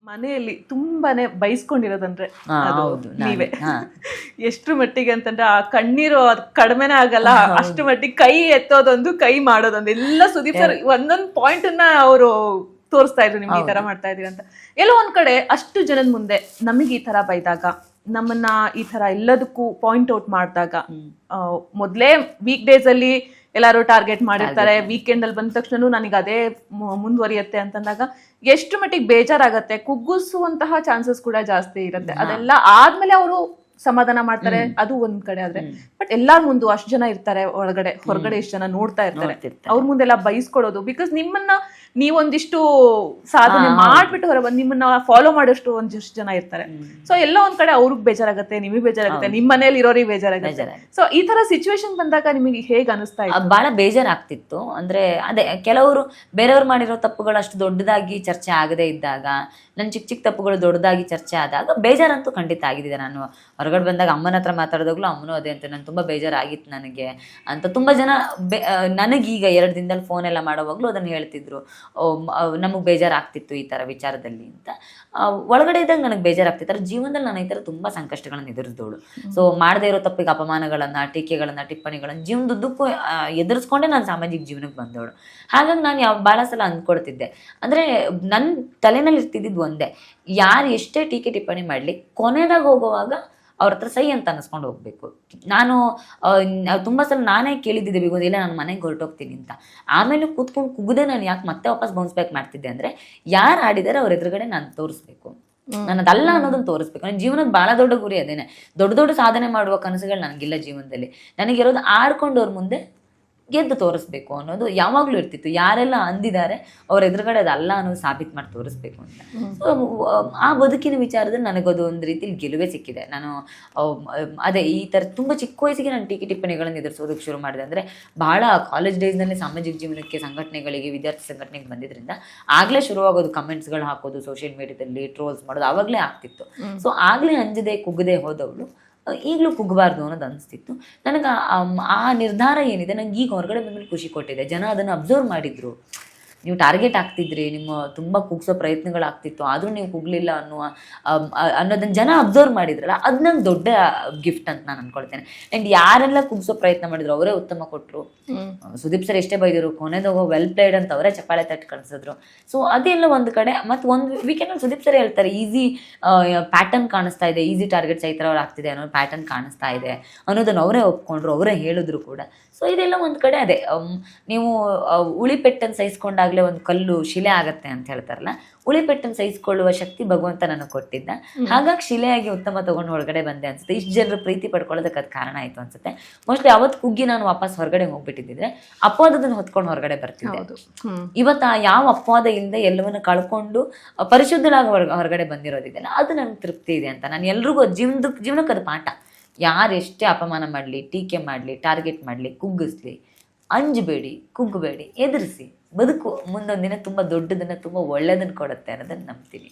ಮನೆಯಲ್ಲಿ ತುಂಬಾನೇ ಬೈಸ್ಕೊಂಡಿರೋದಂದ್ರೆ ಅದು ಹೌದು ನೀವೇ. ಎಷ್ಟು ಮಟ್ಟಿಗೆ ಅಂತಂದ್ರೆ ಆ ಕಣ್ಣೀರು ಅದು ಕಡಿಮೆನೇ ಆಗಲ್ಲ, ಅಷ್ಟು ಮಟ್ಟಿಗೆ ಕೈ ಎತ್ತೋದೊಂದು ಕೈ ಮಾಡೋದೊಂದು ಎಲ್ಲ ಸುದೀಪ್ ಸರ್ ಒಂದೊಂದು ಪಾಯಿಂಟ್ ಅನ್ನ ಅವರು ತೋರಿಸ್ತಾ ಇದ್ರು, ನಿಮ್ಗೆ ಈ ತರ ಮಾಡ್ತಾ ಇದೀರಿ ಅಂತ. ಎಲ್ಲೋ ಒಂದ್ ಕಡೆ ಅಷ್ಟು ಜನದ ಮುಂದೆ ನಮಗೆ ಈ ತರ ಬೈದಾಗ, ನಮ್ಮನ್ನ ಈ ತರ ಎಲ್ಲದಕ್ಕೂ ಪಾಯಿಂಟ್ ಔಟ್ ಮಾಡಿದಾಗ, ಮೊದ್ಲೇ ವೀಕ್ ಡೇಸ್ ಅಲ್ಲಿ ಎಲ್ಲಾರು ಟಾರ್ಗೆಟ್ ಮಾಡಿರ್ತಾರೆ, ವೀಕೆಂಡ್ ಅಲ್ಲಿ ಬಂದ ತಕ್ಷಣ ನನಗೆ ಅದೇ ಮುಂದುವರಿಯುತ್ತೆ ಅಂತಂದಾಗ ಎಷ್ಟು ಮಟ್ಟಿಗೆ ಬೇಜಾರಾಗತ್ತೆ, ಕುಗ್ಗಿಸುವಂತಹ ಚಾನ್ಸಸ್ ಕೂಡ ಜಾಸ್ತಿ ಇರುತ್ತೆ. ಅದೆಲ್ಲ ಆದ್ಮೇಲೆ ಅವರು ಸಮಾಧಾನ ಮಾಡ್ತಾರೆ, ಅದು ಒಂದ್ ಕಡೆ. ಆದ್ರೆ ಬಟ್ ಎಲ್ಲಾರ್ ಮುಂದೆ ಅಷ್ಟು ಜನ ಇರ್ತಾರೆ ಒಳಗಡೆ, ಹೊರಗಡೆ ಎಷ್ಟು ಜನ ನೋಡ್ತಾ ಇರ್ತಾರೆ, ಅವ್ರ ಮುಂದೆಲ್ಲ ಬೈಸ್ಕೊಡೋದು. ಬಿಕಾಸ್ ನಿಮ್ಮನ್ನ ನೀವೊಂದಿಷ್ಟು ಸಾಧನೆ ಮಾಡ್ಬಿಟ್ಟು ಹೊರ ಬಂದು ನಿಮ್ಮನ್ನ ಫಾಲೋ ಮಾಡೋಷ್ಟು ಒಂದಿಷ್ಟು ಜನ ಇರ್ತಾರೆ. ಸೊ ಎಲ್ಲ ಒಂದ್ ಕಡೆ ಅವ್ರಿಗೆ ಬೇಜಾರಾಗತ್ತೆ, ನಿಮಗೆ ಬೇಜಾರಾಗುತ್ತೆ, ನಿಮ್ ಮನೇಲಿ ಇರೋರಿಗೆ ಬೇಜಾರಾಗುತ್ತೆ. ಸೊ ಈ ತರ ಸಿಚುವೇಶನ್ ಬಂದಾಗ ನಿಮಗೆ ಹೇಗ್ ಅನಿಸ್ತಾ ಇತ್ತು? ಬಹಳ ಬೇಜಾರಾಗ್ತಿತ್ತು. ಅಂದ್ರೆ ಅದೇ ಕೆಲವರು ಬೇರೆಯವ್ರು ಮಾಡಿರೋ ತಪ್ಪುಗಳು ಅಷ್ಟು ದೊಡ್ಡದಾಗಿ ಚರ್ಚೆ ಆಗದೆ ಇದ್ದಾಗ, ನನ್ನ ಚಿಕ್ಕ ಚಿಕ್ಕ ತಪ್ಪುಗಳು ದೊಡ್ಡದಾಗಿ ಚರ್ಚೆ ಆದಾಗ ಬೇಜಾರಂತೂ ಖಂಡಿತ ಆಗಿದ್ದೆ. ನಾನು ಹೊರಗಡೆ ಬಂದಾಗ ಅಮ್ಮನ ಹತ್ರ ಮಾತಾಡಿದಾಗ್ಲೂ ಅಮ್ಮನೂ ಅದೇ ಅಂತ, ನಾನು ತುಂಬ ಬೇಜಾರಾಗಿತ್ತು ನನಗೆ ಅಂತ ತುಂಬ ಜನ ನನಗೀಗ 2 ದಿನದಲ್ಲಿ ಫೋನ್ ಎಲ್ಲ ಮಾಡೋವಾಗ್ಲೂ ಅದನ್ನು ಹೇಳ್ತಿದ್ರು, ನಮಗೆ ಬೇಜಾರಾಗ್ತಿತ್ತು ಈ ಥರ ವಿಚಾರದಲ್ಲಿ ಅಂತ. ಒಳಗಡೆ ಇದ್ದಾಗ ನನಗೆ ಬೇಜಾರಾಗ್ತಿತ್ತು. ಜೀವನದಲ್ಲಿ ನಾನು ಈ ಥರ ತುಂಬ ಸಂಕಷ್ಟಗಳನ್ನು ಎದುರಿಸಿದವಳು. ಸೊ ಮಾಡದೇ ಇರೋ ತಪ್ಪಿಗೆ ಅಪಮಾನಗಳನ್ನು, ಟೀಕೆಗಳನ್ನು, ಟಿಪ್ಪಣಿಗಳನ್ನು ಜೀವನದುದ್ದಕ್ಕೂ ಎದುರಿಸ್ಕೊಂಡೇ ನಾನು ಸಾಮಾಜಿಕ ಜೀವನಕ್ಕೆ ಬಂದವಳು. ಹಾಗಾಗಿ ನಾನು ಭಾಳ ಸಲ ಅಂದ್ಕೊಡ್ತಿದ್ದೆ, ಅಂದರೆ ನನ್ನ ತಲೆನಲ್ಲಿ ಇರ್ತಿದ್ದಿದ್ದು ಒಂದೇ, ಯಾರು ಎಷ್ಟೇ ಟೀಕೆ ಟಿಪ್ಪಣಿ ಮಾಡಲಿ ಕೊನೆದಾಗ ಹೋಗುವಾಗ ಅವ್ರ ಹತ್ರ ಸೈ ಅಂತ ಅನ್ನಿಸ್ಕೊಂಡು ಹೋಗ್ಬೇಕು. ನಾನು ತುಂಬ ಸಲ ನಾನೇ ಕೇಳಿದ್ದಿದ್ದೆ, ಬಿಗೋದು ಇಲ್ಲ ನಾನು ಮನೆಗೆ ಹೊರಟೋಗ್ತೀನಿ ಅಂತ. ಆಮೇಲೆ ಕೂತ್ಕೊಂಡು ಕುಗ್ದೆ ನಾನು ಯಾಕೆ ಮತ್ತೆ ವಾಪಸ್ ಬೌನ್ಸ್ ಬ್ಯಾಕ್ ಮಾಡ್ತಿದ್ದೆ ಅಂದರೆ, ಯಾರು ಆಡಿದಾರೆ ಅವ್ರ ಎದುರುಗಡೆ ನಾನು ತೋರಿಸ್ಬೇಕು, ನಾನು ಅದಲ್ಲ ಅನ್ನೋದನ್ನ ತೋರಿಸ್ಬೇಕು. ನನ್ನ ಜೀವನದ ಭಾಳ ದೊಡ್ಡ ಗುರಿ ಅದೇನೆ. ದೊಡ್ಡ ದೊಡ್ಡ ಸಾಧನೆ ಮಾಡುವ ಕನಸುಗಳು ನನಗಿಲ್ಲ ಜೀವನದಲ್ಲಿ. ನನಗಿರೋದು ಆಡ್ಕೊಂಡವ್ರ ಮುಂದೆ ಗೆದ್ದು ತೋರಿಸ್ಬೇಕು ಅನ್ನೋದು ಯಾವಾಗಲೂ ಇರ್ತಿತ್ತು. ಯಾರೆಲ್ಲ ಅಂದಿದ್ದಾರೆ ಅವ್ರ ಎದುರುಗಡೆ ಅದಲ್ಲ ಅನ್ನೋದು ಸಾಬೀತು ಮಾಡಿ ತೋರಿಸ್ಬೇಕು ಅಂತ. ಸೊ ಆ ಬದುಕಿನ ವಿಚಾರದಲ್ಲಿ ನನಗದು ಒಂದು ರೀತಿಲಿ ಗೆಲುವೇ ಸಿಕ್ಕಿದೆ. ನಾನು ಅದೇ ಈ ಥರ ತುಂಬ ಚಿಕ್ಕ ವಯಸ್ಸಿಗೆ ನಾನು ಟೀಕೆ ಟಿಪ್ಪಣಿಗಳನ್ನು ಎದುರಿಸೋದಕ್ಕೆ ಶುರು ಮಾಡಿದೆ. ಅಂದರೆ ಭಾಳ ಕಾಲೇಜ್ ಡೇಸ್ನಲ್ಲಿ ಸಾಮಾಜಿಕ ಜೀವನಕ್ಕೆ, ಸಂಘಟನೆಗಳಿಗೆ, ವಿದ್ಯಾರ್ಥಿ ಸಂಘಟನೆಗೆ ಬಂದಿದ್ದರಿಂದ ಆಗಲೇ ಶುರುವಾಗೋದು ಕಮೆಂಟ್ಸ್ಗಳು ಹಾಕೋದು, ಸೋಷಿಯಲ್ ಮೀಡಿಯಾದಲ್ಲಿ ಟ್ರೋಲ್ಸ್ ಮಾಡೋದು ಆವಾಗಲೇ ಆಗ್ತಿತ್ತು. ಸೊ ಆಗಲೇ ಅಂಜದೆ ಕುಗ್ಗದೆ ಹೋದವಳು ಈಗಲೂ ಕುಗ್ಗಬಾರ್ದು ಅನ್ನೋದು ಅನಿಸ್ತಿತ್ತು ನನಗೆ. ಆ ನಿರ್ಧಾರ ಏನಿದೆ ನಂಗೆ ಈಗ ಹೊರಗಡೆ ಬಂದ್ಮೇಲೆ ಖುಷಿ ಕೊಟ್ಟಿದೆ. ಜನ ಅದನ್ನು ಅಬ್ಸರ್ವ್ ಮಾಡಿದ್ರು. ನೀವು ಟಾರ್ಗೆಟ್ ಆಗ್ತಿದ್ರಿ, ನಿಮ್ಮ ತುಂಬ ಕುಗ್ಸೋ ಪ್ರಯತ್ನಗಳಾಗ್ತಿತ್ತು, ಆದರೂ ನೀವು ಕುಗ್ಲಿಲ್ಲ ಅನ್ನೋದನ್ನ ಜನ ಅಬ್ಸರ್ವ್ ಮಾಡಿದ್ರಲ್ಲ, ಅದು ನಂಗೆ ದೊಡ್ಡ ಗಿಫ್ಟ್ ಅಂತ ನಾನು ಅನ್ಕೊಳ್ತೇನೆ. ಆ್ಯಂಡ್ ಯಾರೆಲ್ಲ ಕುಗ್ಸೋ ಪ್ರಯತ್ನ ಮಾಡಿದ್ರು ಅವರೇ ಉತ್ತಮ ಕೊಟ್ಟರು. ಸುದೀಪ್ ಸರ್ ಎಷ್ಟೇ ಬೈದರು, ಕೊನೆದೋಗೋ ವೆಲ್ ಪ್ಲೇಡ್ ಅಂತ ಅವರೇ ಚಪ್ಪಾಳೆ ತಟ್ಟು ಕಳಿಸಿದ್ರು. ಸೊ ಅದೆಲ್ಲ ಒಂದು ಕಡೆ. ಮತ್ತು ಒಂದು ವೀಕೆಂಡಲ್ಲಿ ಸುದೀಪ್ ಸರ್ ಹೇಳ್ತಾರೆ, ಈಸಿ ಪ್ಯಾಟರ್ನ್ ಕಾಣಿಸ್ತಾ ಇದೆ, ಈಸಿ ಟಾರ್ಗೆಟ್ಸ್ ಈ ಥರ ಅವ್ರು ಆಗ್ತಿದೆ ಅನ್ನೋ ಪ್ಯಾಟರ್ನ್ ಕಾಣಿಸ್ತಾ ಇದೆ ಅನ್ನೋದನ್ನು ಅವರೇ ಒಪ್ಕೊಂಡ್ರು, ಅವರೇ ಹೇಳಿದ್ರು ಕೂಡ. ಸೊ ಇದೆಲ್ಲ ಒಂದು ಕಡೆ. ಅದೇ ನೀವು ಉಳಿಪೆಟ್ಟನ್ನು ಸಹಿಸ್ಕೊಂಡಾಗಲೇ ಒಂದು ಕಲ್ಲು ಶಿಲೆ ಆಗತ್ತೆ ಅಂತ ಹೇಳ್ತಾರಲ್ಲ, ಉಳಿಪೆಟ್ಟನ್ನು ಸಹಿಸ್ಕೊಳ್ಳುವ ಶಕ್ತಿ ಭಗವಂತ ನನಗೆ ಕೊಟ್ಟಿದ್ದ. ಹಾಗಾಗಿ ಶಿಲೆಯಾಗಿ ಉತ್ತಮ ತಗೊಂಡು ಹೊರಗಡೆ ಬಂದೆ ಅನ್ಸುತ್ತೆ. ಇಷ್ಟು ಜನರು ಪ್ರೀತಿ ಪಡ್ಕೊಳ್ಳೋದಕ್ಕೆ ಅದು ಕಾರಣ ಆಯಿತು ಅನ್ಸುತ್ತೆ. ಮೋಸ್ಟ್ಲಿ ಅವತ್ತು ಕುಗ್ಗಿ ನಾನು ವಾಪಸ್ ಹೊರಗಡೆ ಹೋಗ್ಬಿಟ್ಟಿದ್ದಿದ್ರೆ ಅಪವಾದದನ್ನು ಹೊತ್ಕೊಂಡು ಹೊರಗಡೆ ಬರ್ತಿದ್ದೆ. ಇವತ್ತು ಯಾವ ಅಪವಾದ ಇಲ್ಲದೆ ಎಲ್ಲವನ್ನು ಕಳ್ಕೊಂಡು ಪರಿಶುದ್ಧಳಾಗಿ ಹೊರಗಡೆ ಬಂದಿರೋದಿದೆಯಲ್ಲ, ಅದು ನನಗೆ ತೃಪ್ತಿ ಇದೆ ಅಂತ. ನಾನು ಎಲ್ರಿಗೂ ಜೀವನಕ್ಕೆ ಅದು ಪಾಠ. ಯಾರು ಎಷ್ಟೇ ಅಪಮಾನ ಮಾಡಲಿ, ಟೀಕೆ ಮಾಡಲಿ, ಟಾರ್ಗೆಟ್ ಮಾಡಲಿ, ಕುಗ್ಗಿಸ್ಲಿ, ಅಂಜಬೇಡಿ, ಕುಗ್ಗಬೇಡಿ, ಎದುರಿಸಿ. ಬದುಕು ಮುಂದೊಂದು ದಿನ ತುಂಬ ದೊಡ್ಡದನ್ನು, ತುಂಬ ಒಳ್ಳೆಯದನ್ನು ಕೊಡುತ್ತೆ ಅನ್ನೋದನ್ನು ನಂಬ್ತೀನಿ.